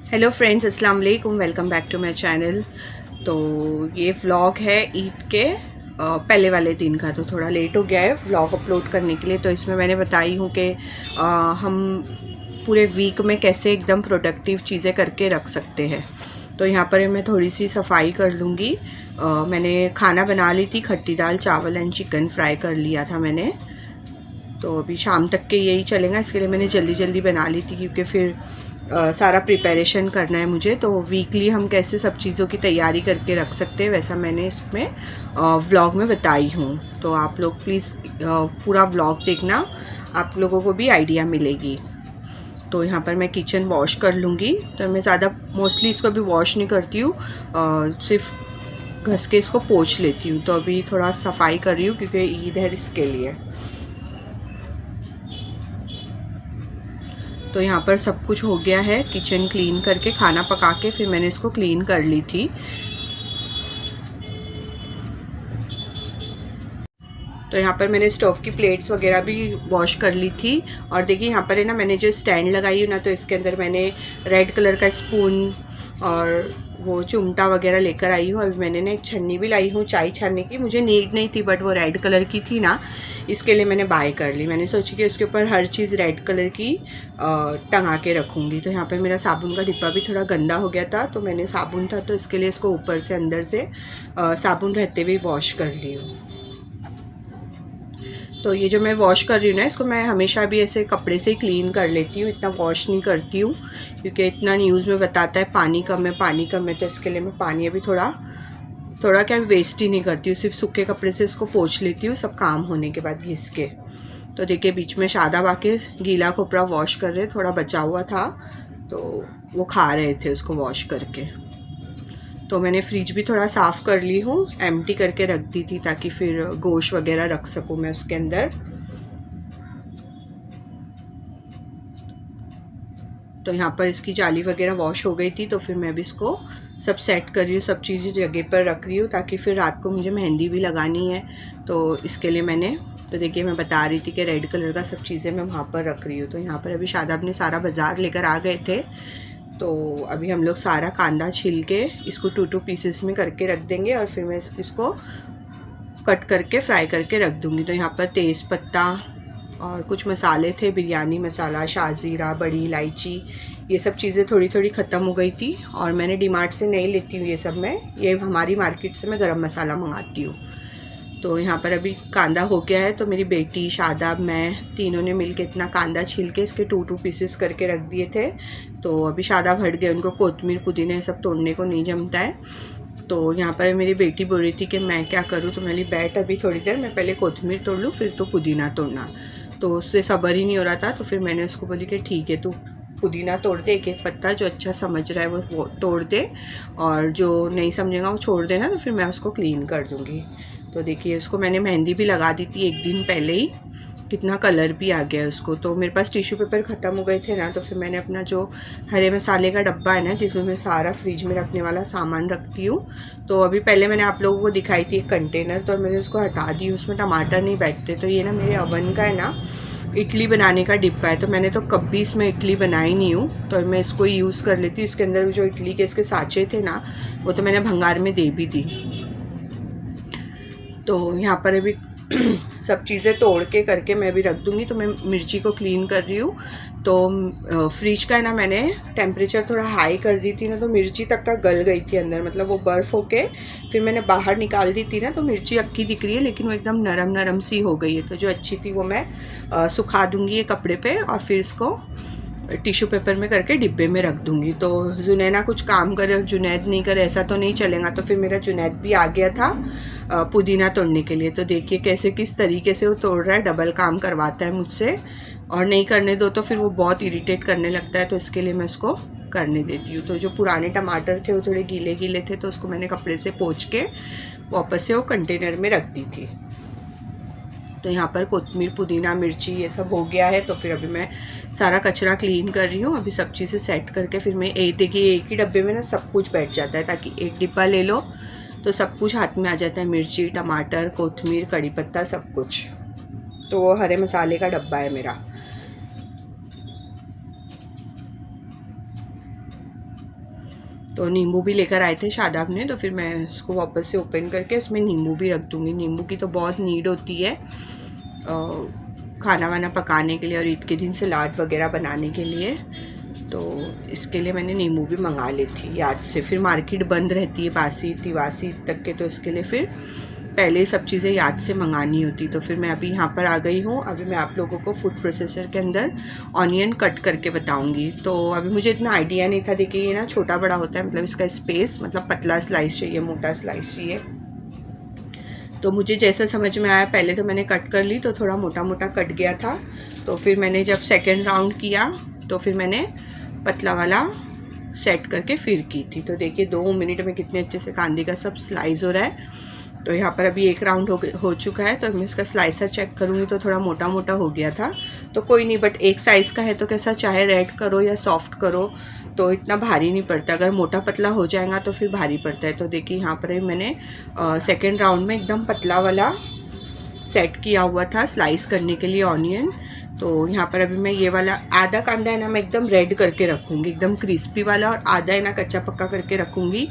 Hello friends, अस्सलाम वालेकुम। Welcome back to my channel. तो ये व्लॉग है ईद के पहले वाले दिन का। तो थोड़ा लेट हो गया है व्लॉग अपलोड करने के लिए। तो इसमें मैंने बताई हूँ कि हम पूरे वीक में कैसे एकदम प्रोडक्टिव चीज़ें करके रख सकते हैं। तो यहाँ पर मैं थोड़ी सी सफाई कर लूँगी। मैंने खाना बना ली थी, खट्टी दाल, चावल एंड चिकन फ्राई कर लिया था मैंने। तो अभी शाम तक के यही चलेगा, इसके लिए मैंने जल्दी जल्दी बना ली थी क्योंकि फिर सारा प्रिपरेशन करना है मुझे। तो वीकली हम कैसे सब चीज़ों की तैयारी करके रख सकते हैं, वैसा मैंने इसमें व्लॉग में बताई हूँ। तो आप लोग प्लीज़ पूरा व्लॉग देखना, आप लोगों को भी आइडिया मिलेगी। तो यहाँ पर मैं किचन वॉश कर लूँगी। तो मैं ज़्यादा मोस्टली इसको अभी वॉश नहीं करती हूँ, सिर्फ घस के इसको पोंछ लेती हूँ। तो अभी थोड़ा सफाई कर रही हूँ क्योंकि ईद है इसके लिए। तो यहाँ पर सब कुछ हो गया है, किचन क्लीन करके खाना पका के फिर मैंने इसको क्लीन कर ली थी। तो यहाँ पर मैंने स्टोव की प्लेट्स वगैरह भी वॉश कर ली थी। और देखिए यहाँ पर है ना, मैंने जो स्टैंड लगाई हूँ ना, तो इसके अंदर मैंने रेड कलर का स्पून और वो चिमटा वगैरह लेकर आई हूँ। अभी मैंने ना एक छन्नी भी लाई हूँ चाय छानने की, मुझे नीड नहीं थी बट वो रेड कलर की थी ना, इसके लिए मैंने बाय कर ली। मैंने सोची कि उसके ऊपर हर चीज़ रेड कलर की टंगा के रखूँगी। तो यहाँ पर मेरा साबुन का डिब्बा भी थोड़ा गंदा हो गया था, तो मैंने साबुन था तो इसके लिए इसको ऊपर से अंदर से साबुन रहते हुए वॉश कर ली हूँ। तो ये जो मैं वॉश कर रही हूँ ना, इसको मैं हमेशा भी ऐसे कपड़े से ही क्लीन कर लेती हूँ, इतना वॉश नहीं करती हूँ क्योंकि इतना न्यूज़ में बताता है पानी कम है, पानी कम है। तो इसके लिए मैं पानी अभी थोड़ा थोड़ा क्या वेस्ट ही नहीं करती हूँ, सिर्फ सूखे कपड़े से इसको पोंछ लेती हूँ सब काम होने के बाद घिस के। तो देखिए बीच में शादाब आके गीला कपड़ा वॉश कर रहे, थोड़ा बचा हुआ था तो वो खा रहे थे उसको वॉश करके। तो मैंने फ्रिज भी थोड़ा साफ़ कर ली हूँ, एम्प्टी करके रख दी थी ताकि फिर गोश्त वगैरह रख सकूँ मैं उसके अंदर। तो यहाँ पर इसकी जाली वगैरह वॉश हो गई थी, तो फिर मैं भी इसको सब सेट कर रही हूँ, सब चीज़ें जगह पर रख रही हूँ ताकि फिर रात को मुझे मेहंदी भी लगानी है। तो इसके लिए मैंने, तो देखिए मैं बता रही थी कि रेड कलर का सब चीज़ें मैं वहाँ पर रख रही हूँ। तो यहाँ पर अभी शादाब ने सारा बाज़ार लेकर आ गए थे, तो अभी हम लोग सारा कांदा छील के इसको 2-2 पीसेस में करके रख देंगे और फिर मैं इसको कट करके फ्राई करके रख दूँगी। तो यहाँ पर तेज़ पत्ता और कुछ मसाले थे, बिरयानी मसाला, शाज़ीरा, बड़ी इलायची, ये सब चीज़ें थोड़ी थोड़ी ख़त्म हो गई थी और मैंने डीमार्ट से नहीं लेती हूँ ये सब, मैं ये हमारी मार्केट से मैं गरम मसाला मंगाती हूँ। तो यहाँ पर अभी कांदा हो गया है, तो मेरी बेटी, शादाब, मैं तीनों ने मिलके इतना कांदा छील के इसके 2-2 पीसेस करके रख दिए थे। तो अभी शादाब हट गए, उनको कोतमीर पुदीना ये सब तोड़ने को नहीं जमता है। तो यहाँ पर मेरी बेटी बोल रही थी कि मैं क्या करूँ, तो मैंने बैठ अभी थोड़ी देर, मैं पहले कोतमीर तोड़ लूँ फिर तो पुदीना तोड़ना। तो उससे सब्र ही नहीं हो रहा था, तो फिर मैंने उसको बोली कि ठीक है, तू पुदीना तोड़ दे, एक एक पत्ता, जो अच्छा समझ रहा है वो तोड़ दे और जो नहीं समझेगा वो छोड़ देना, तो फिर मैं उसको क्लीन कर दूँगी। तो देखिए उसको मैंने मेहंदी भी लगा दी थी एक दिन पहले ही, कितना कलर भी आ गया है उसको। तो मेरे पास टिश्यू पेपर ख़त्म हो गए थे ना, तो फिर मैंने अपना जो हरे मसाले का डब्बा है ना, जिसमें मैं सारा फ्रिज में रखने वाला सामान रखती हूँ, तो अभी पहले मैंने आप लोगों को दिखाई थी एक कंटेनर, तो मैंने उसको हटा दी, उसमें टमाटर नहीं बैठते। तो ये ना मेरे ओवन का है ना, इडली बनाने का डिब्बा है, तो मैंने तो कभी इसमें इडली बनाई नहीं हूँ, तो मैं इसको यूज़ कर लेती हूँ। इसके अंदर जो इडली के इसके साँचे थे ना, वो तो मैंने भंगार में दे भी दी। तो यहाँ पर अभी सब चीज़ें तोड़ के करके मैं भी रख दूँगी। तो मैं मिर्ची को क्लीन कर रही हूँ। तो फ्रिज का है ना, मैंने टेम्परेचर थोड़ा हाई कर दी थी ना, तो मिर्ची तक का गल गई थी अंदर, मतलब वो बर्फ़ होके फिर मैंने बाहर निकाल दी थी ना, तो मिर्ची अक्की दिख रही है लेकिन वो एकदम नरम नरम सी हो गई है। तो जो अच्छी थी वो मैं सुखा दूँगी ये कपड़े पे और फिर इसको टिश्यू पेपर में करके डिब्बे में रख दूँगी। तो जुनैना कुछ काम करे और जुनैद नहीं करे, ऐसा तो नहीं चलेगा। तो फिर मेरा जुनैद भी आ गया था पुदीना तोड़ने के लिए। तो देखिए कैसे किस तरीके से वो तोड़ रहा है, डबल काम करवाता है मुझसे, और नहीं करने दो तो फिर वो बहुत इरिटेट करने लगता है। तो इसके लिए मैं उसको करने देती हूँ। तो जो पुराने टमाटर थे वो थोड़े गीले गीले थे, तो उसको मैंने कपड़े से पोंछ के वापस से वो कंटेनर में रख दी थी। तो यहाँ पर कोतमीर, पुदीना, मिर्ची ये सब हो गया है। तो फिर अभी मैं सारा कचरा क्लीन कर रही हूँ। अभी सब चीज़ें सेट करके फिर मैं देखिए एक ही डब्बे में ना सब कुछ बैठ जाता है, ताकि एक डिब्बा ले लो तो सब कुछ हाथ में आ जाता है, मिर्ची, टमाटर, कोतमीर, कड़ी पत्ता, सब कुछ। तो वो हरे मसाले का डब्बा है मेरा। तो नींबू भी लेकर आए थे शादाब ने, तो फिर मैं इसको वापस से ओपन करके इसमें नींबू भी रख दूँगी। नींबू की तो बहुत नीड होती है खाना वाना पकाने के लिए और ईद के दिन सलाद वगैरह बनाने के लिए। तो इसके लिए मैंने नींबू भी मंगा ली थी याद से, फिर मार्केट बंद रहती है बासी तिवासी तक के, तो इसके लिए फिर पहले सब चीज़ें याद से मंगानी होती। तो फिर मैं अभी यहाँ पर आ गई हूँ। अभी मैं आप लोगों को फूड प्रोसेसर के अंदर ऑनियन कट करके बताऊँगी। तो अभी मुझे इतना आइडिया नहीं था, देखिए ये ना छोटा बड़ा होता है, मतलब इसका स्पेस, मतलब पतला स्लाइस चाहिए मोटा स्लाइस चाहिए। तो मुझे जैसा समझ में आया, पहले तो मैंने कट कर ली तो थोड़ा मोटा मोटा कट गया था। तो फिर मैंने जब सेकेंड राउंड किया तो फिर मैंने पतला वाला सेट करके फिर की थी। तो देखिए 2 मिनट में कितने अच्छे से कांदे का सब स्लाइस हो रहा है। तो यहाँ पर अभी एक राउंड हो चुका है। तो मैं इसका स्लाइसर चेक करूँगी तो थोड़ा मोटा मोटा हो गया था, तो कोई नहीं, बट एक साइज़ का है तो कैसा, चाहे रेड करो या सॉफ्ट करो तो इतना भारी नहीं पड़ता। अगर मोटा पतला हो जाएगा तो फिर भारी पड़ता है। तो देखिए यहाँ पर मैंने सेकेंड राउंड में एकदम पतला वाला सेट किया हुआ था स्लाइस करने के लिए ऑनियन। तो यहाँ पर अभी मैं ये वाला आधा कांदा है ना, मैं एकदम रेड करके रखूँगी, एकदम क्रिस्पी वाला, और आधा है ना कच्चा पक्का करके रखूँगी,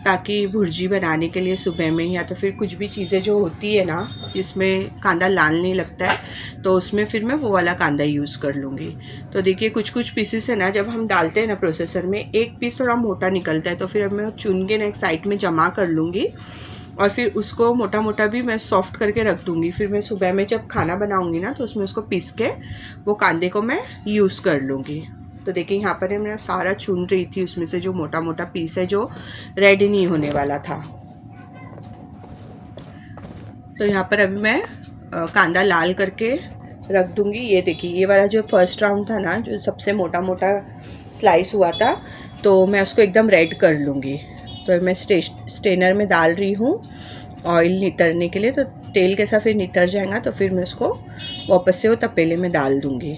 ताकि भुर्जी बनाने के लिए सुबह में, या तो फिर कुछ भी चीज़ें जो होती है ना जिसमें कांदा लाल नहीं लगता है, तो उसमें फिर मैं वो वाला कांदा यूज़ कर लूँगी। तो देखिए कुछ कुछ पीसेस है ना, जब हम डालते हैं ना प्रोसेसर में, एक पीस थोड़ा मोटा निकलता है, तो फिर अब मैं चुन के ना एक साइड में जमा कर लूँगी, और फिर उसको मोटा मोटा भी मैं सॉफ्ट करके रख दूँगी। फिर मैं सुबह में जब खाना बनाऊँगी ना, तो उसमें उसको पीस के वो कांदे को मैं यूज़ कर लूँगी। तो देखिए यहाँ पर मैं सारा चुन रही थी, उसमें से जो मोटा मोटा पीस है जो रेडी नहीं होने वाला था। तो यहाँ पर अभी मैं कांदा लाल करके रख दूँगी। ये देखिए ये वाला जो फर्स्ट राउंड था ना, जो सबसे मोटा मोटा स्लाइस हुआ था, तो मैं उसको एकदम रेड कर लूँगी। तो मैं स्टेनर में डाल रही हूँ ऑयल नितरने के लिए। तो तेल कैसा फिर नितर जाएगा तो फिर मैं उसको वापस से वो तपेले में डाल दूँगी।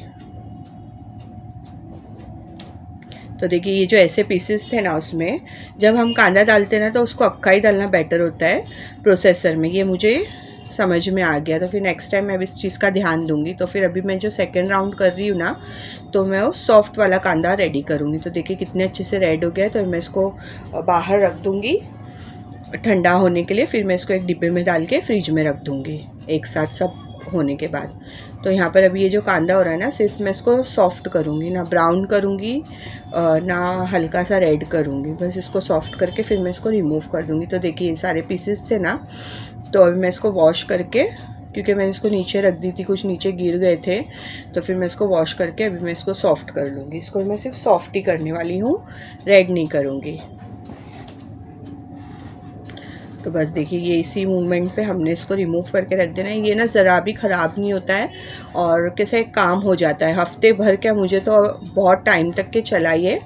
तो देखिए ये जो ऐसे पीसेस थे ना, उसमें जब हम कांदा डालते हैं ना तो उसको अक्का ही डालना बेटर होता है प्रोसेसर में, ये मुझे समझ में आ गया। तो फिर नेक्स्ट टाइम मैं इस चीज़ का ध्यान दूंगी। तो फिर अभी मैं जो सेकंड राउंड कर रही हूँ ना, तो मैं वो सॉफ्ट वाला कांदा रेडी करूँगी। तो देखिए कितने अच्छे से रेड हो गया। तो मैं इसको बाहर रख दूँगी ठंडा होने के लिए, फिर मैं इसको एक डिब्बे में डाल के फ्रिज में रख दूँगी एक साथ सब होने के बाद। तो यहाँ पर अभी ये जो कांदा हो रहा है ना, सिर्फ मैं इसको सॉफ्ट करूँगी, ना ब्राउन करूँगी ना हल्का सा रेड करूँगी, बस इसको सॉफ्ट करके फिर मैं इसको रिमूव कर दूँगी। तो देखिए ये सारे पीसेस थे ना, तो अभी मैं इसको वॉश करके, क्योंकि मैंने इसको नीचे रख दी थी, कुछ नीचे गिर गए थे, तो फिर मैं इसको वॉश करके अभी मैं इसको सॉफ्ट कर लूँगी। इसको मैं सिर्फ सॉफ्ट ही करने वाली हूँ, रेड नहीं करूँगी। तो बस देखिए ये इसी मूवमेंट पे हमने इसको रिमूव करके रख देना है। ये ना ज़रा भी ख़राब नहीं होता है और कैसे काम हो जाता है हफ्ते भर, क्या मुझे तो बहुत टाइम तक के चला, ये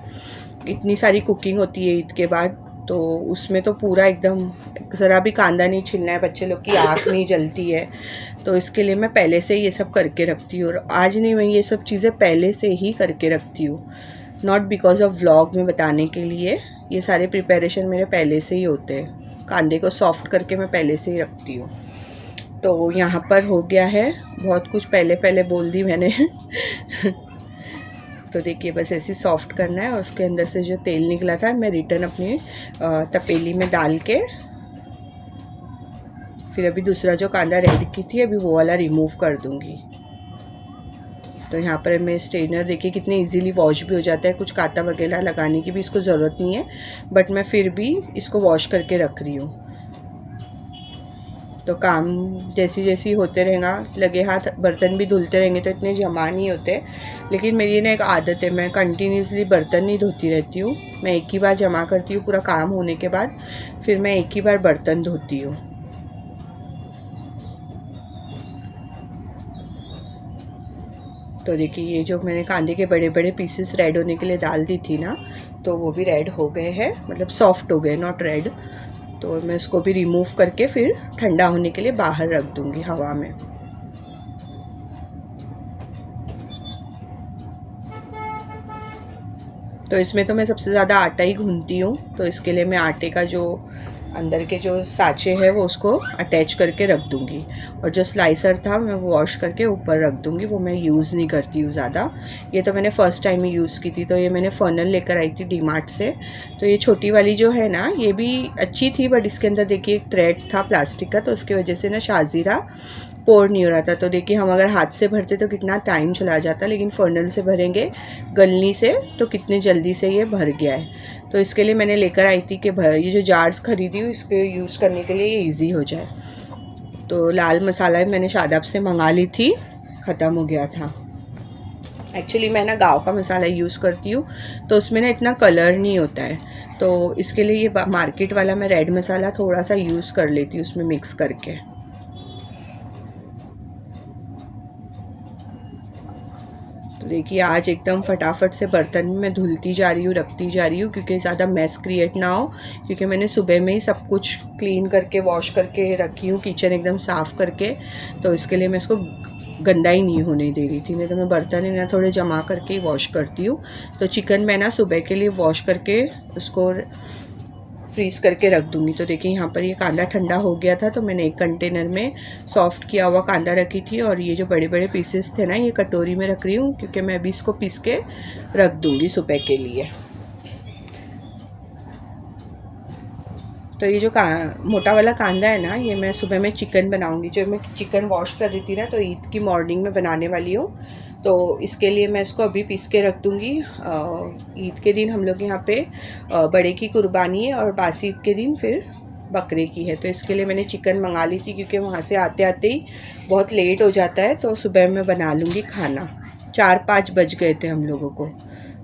इतनी सारी कुकिंग होती है ईद के बाद, तो उसमें तो पूरा एकदम ज़रा भी कांदा नहीं छिलना है, बच्चे लोग की आँख नहीं जलती है, तो इसके लिए मैं पहले से ये सब करके रखती हूँ। और आज नहीं, मैं ये सब चीज़ें पहले से ही करके रखती हूँ, नॉट बिकॉज ऑफ व्लॉग में बताने के लिए, ये सारे प्रिपरेशन मेरे पहले से ही होते हैं। कांदे को सॉफ्ट करके मैं पहले से ही रखती हूँ। तो यहाँ पर हो गया है, बहुत कुछ पहले पहले बोल दी मैंने तो देखिए बस ऐसे सॉफ्ट करना है, और उसके अंदर से जो तेल निकला था मैं रिटर्न अपनी तपेली में डाल के, फिर अभी दूसरा जो कांदा रेड की थी अभी वो वाला रिमूव कर दूँगी। तो यहाँ पर मैं स्ट्रेनर देखिए कितने इजीली वॉश भी हो जाता है, कुछ कांटा वगैरह लगाने की भी इसको ज़रूरत नहीं है, बट मैं फिर भी इसको वॉश करके रख रही हूँ। तो काम जैसी जैसी होते रहेगा, लगे हाथ बर्तन भी धुलते रहेंगे तो इतने जमा नहीं होते। लेकिन मेरी ना एक आदत है, मैं कंटिन्यूसली बर्तन नहीं धोती रहती हूँ, मैं एक ही बार जमा करती हूँ पूरा काम होने के बाद, फिर मैं एक ही बार बर्तन धोती हूँ। तो देखिए ये जो मैंने कांदे के बड़े बड़े पीसेस रेड होने के लिए डाल दी थी ना, तो वो भी रेड हो गए हैं, मतलब सॉफ्ट हो गए, नॉट रेड। तो मैं इसको भी रिमूव करके फिर ठंडा होने के लिए बाहर रख दूंगी हवा में। तो इसमें तो मैं सबसे ज़्यादा आटा ही गूंथती हूँ, तो इसके लिए मैं आटे का जो अंदर के जो साँचे है वो उसको अटैच करके रख दूँगी। और जो स्लाइसर था मैं वो वॉश करके ऊपर रख दूँगी, वो मैं यूज़ नहीं करती हूँ ज़्यादा। ये तो मैंने फ़र्स्ट टाइम ही यूज़ की थी। तो ये मैंने फनल लेकर आई थी डीमार्ट से। तो ये छोटी वाली जो है ना, ये भी अच्छी थी, बट इसके अंदर देखिए एक थ्रेड था प्लास्टिक का, तो उसकी वजह से ना शाज़ीरा पोर नहीं हो रहा था। तो देखिए हम अगर हाथ से भरते तो कितना टाइम चला जाता, लेकिन फनल से भरेंगे गलनी से तो कितने जल्दी से ये भर गया है। तो इसके लिए मैंने लेकर आई थी कि ये जो जार्स खरीदी हूँ इसके यूज़ करने के लिए ये ईज़ी हो जाए। तो लाल मसाला मैंने शादाब से मंगा ली थी, ख़त्म हो गया था। एक्चुअली मैं ना गाँव का मसाला यूज़ करती हूँ, तो उसमें ना इतना कलर नहीं होता है। तो इसके लिए ये मार्केट वाला मैं रेड मसाला थोड़ा सा यूज़ कर लेती हूँ उसमें मिक्स करके। तो देखिए आज एकदम फटाफट से बर्तन में धुलती जा रही हूँ, रखती जा रही हूँ, क्योंकि ज़्यादा मैस क्रिएट ना हो। क्योंकि मैंने सुबह में ही सब कुछ क्लीन करके वॉश करके रखी हूँ, किचन एकदम साफ़ करके। तो इसके लिए मैं इसको गंदा ही नहीं होने दे रही थी। नहीं तो मैं बर्तन है ना थोड़े जमा करके ही वॉश करती हूँ। तो चिकन मैं ना सुबह के लिए वॉश करके उसको फ्रीज़ करके रख दूँगी। तो देखिए यहाँ पर ये कांदा ठंडा हो गया था, तो मैंने एक कंटेनर में सॉफ़्ट किया हुआ कांदा रखी थी। और ये जो बड़े बड़े पीसेस थे ना, ये कटोरी में रख रही हूँ, क्योंकि मैं अभी इसको पीस के रख दूँगी सुबह के लिए। तो ये जो मोटा वाला कांदा है ना, ये मैं सुबह में चिकन बनाऊँगी। जो मैं चिकन वॉश कर रही थी ना, तो ईद की मॉर्निंग में बनाने वाली हूँ। तो इसके लिए मैं इसको अभी पीस के रख दूँगी। ईद के दिन हम लोग यहाँ पे बड़े की कुर्बानी है, और बासी ईद के दिन फिर बकरे की है। तो इसके लिए मैंने चिकन मंगा ली थी, क्योंकि वहाँ से आते आते ही बहुत लेट हो जाता है। तो सुबह मैं बना लूँगी खाना। 4-5 बज गए थे हम लोगों को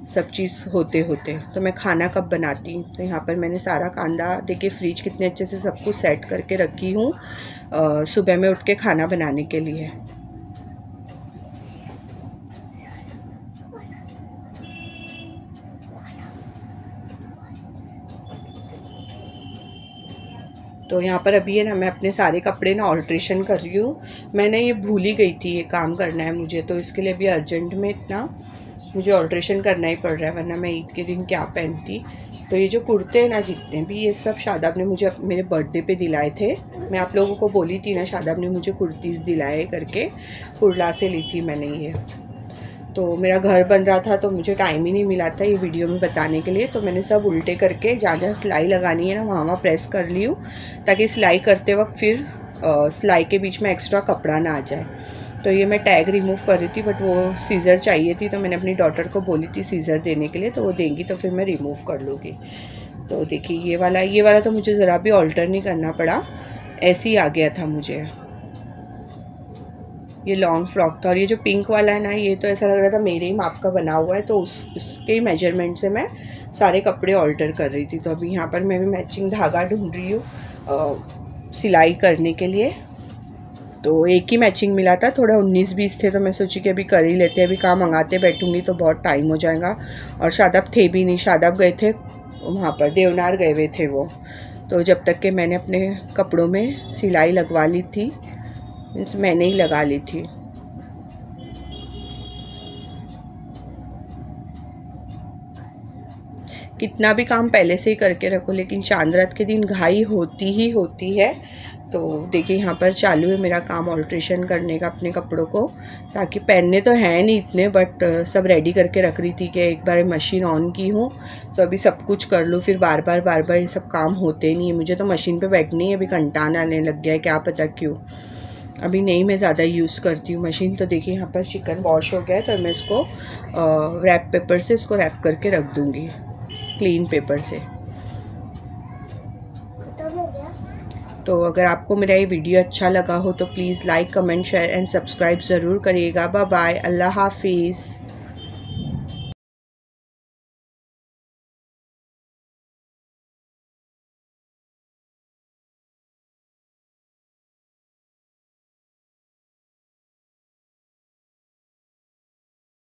सब चीज़ होते होते। तो मैं खाना कब बनाती। तो यहाँ पर मैंने सारा कांदा देखिए फ्रिज कितने अच्छे से सब कुछ सेट करके रखी हूँ सुबह में उठ के खाना बनाने के लिए। तो यहाँ पर अभी है ना, मैं अपने सारे कपड़े ना ऑल्ट्रेशन कर रही हूँ। मैंने ये भूल ही गई थी, ये काम करना है मुझे। तो इसके लिए अभी अर्जेंट में इतना मुझे ऑल्ट्रेशन करना ही पड़ रहा है, वरना मैं ईद के दिन क्या पहनती। तो ये जो कुर्ते हैं ना जितने भी, ये सब शादाब ने मुझे मेरे बर्थडे पे दिलाए थे। मैं आप लोगों को बोली थी ना, शादाब ने मुझे कुर्तीज़ दिलाए करके, कुर्ला से ली थी मैंने ये। तो मेरा घर बन रहा था, तो मुझे टाइम ही नहीं मिला था ये वीडियो में बताने के लिए। तो मैंने सब उल्टे करके जहाँ जहाँ सिलाई लगानी है ना, वहाँ प्रेस कर ली हूँ, ताकि सिलाई करते वक्त फिर सिलाई के बीच में एक्स्ट्रा कपड़ा ना आ जाए। तो ये मैं टैग रिमूव कर रही थी, बट वो सीज़र चाहिए थी, तो मैंने अपनी डॉटर को बोली थी सीज़र देने के लिए। तो वो देंगी तो फिर मैं रिमूव कर लूँगी। तो देखिए ये वाला तो मुझे ज़रा भी ऑल्टर नहीं करना पड़ा, ऐसे ही आ गया था मुझे। ये लॉन्ग फ्रॉक था। और ये जो पिंक वाला है ना, ये तो ऐसा लग रहा था मेरे ही माप का बना हुआ है। तो उसके ही मेजरमेंट से मैं सारे कपड़े ऑल्टर कर रही थी। तो अभी यहाँ पर मैं भी मैचिंग धागा ढूंढ रही हूँ सिलाई करने के लिए। तो एक ही मैचिंग मिला था, थोड़ा 19-20 थे, तो मैं सोची कि अभी कर ही लेते हैं। अभी कहाँ मंगाते बैठूंगी तो बहुत टाइम हो जाएगा। और शादाब थे भी नहीं, शादाब गए थे वहाँ पर, देवनार गए हुए थे वो। तो जब तक के मैंने अपने कपड़ों में सिलाई लगवा ली थी, मीन्स मैंने ही लगा ली थी। कितना भी काम पहले से ही करके रखो, लेकिन चांद रात के दिन घाई होती ही होती है। तो देखिए यहाँ पर चालू है मेरा काम ऑल्ट्रेशन करने का अपने कपड़ों को, ताकि पहनने तो हैं नहीं इतने, बट सब रेडी करके रख रही थी कि एक बार मशीन ऑन की हूँ तो अभी सब कुछ कर लूँ। फिर बार बार ये सब काम होते नहीं है। मुझे तो मशीन पे बैठनी है, अभी कंटान आने लग गया है, क्या पता क्यों। अभी नहीं मैं ज़्यादा यूज़ करती हूँ मशीन। तो देखिए यहाँ पर चिकन वॉश हो गया है, तो मैं इसको रैप पेपर से इसको रैप करके रख दूँगी, क्लीन पेपर से। तो अगर आपको मेरा ये वीडियो अच्छा लगा हो तो please like, comment, share and subscribe ज़रूर करिएगा। बाय बाय, अल्लाह हाफिज़।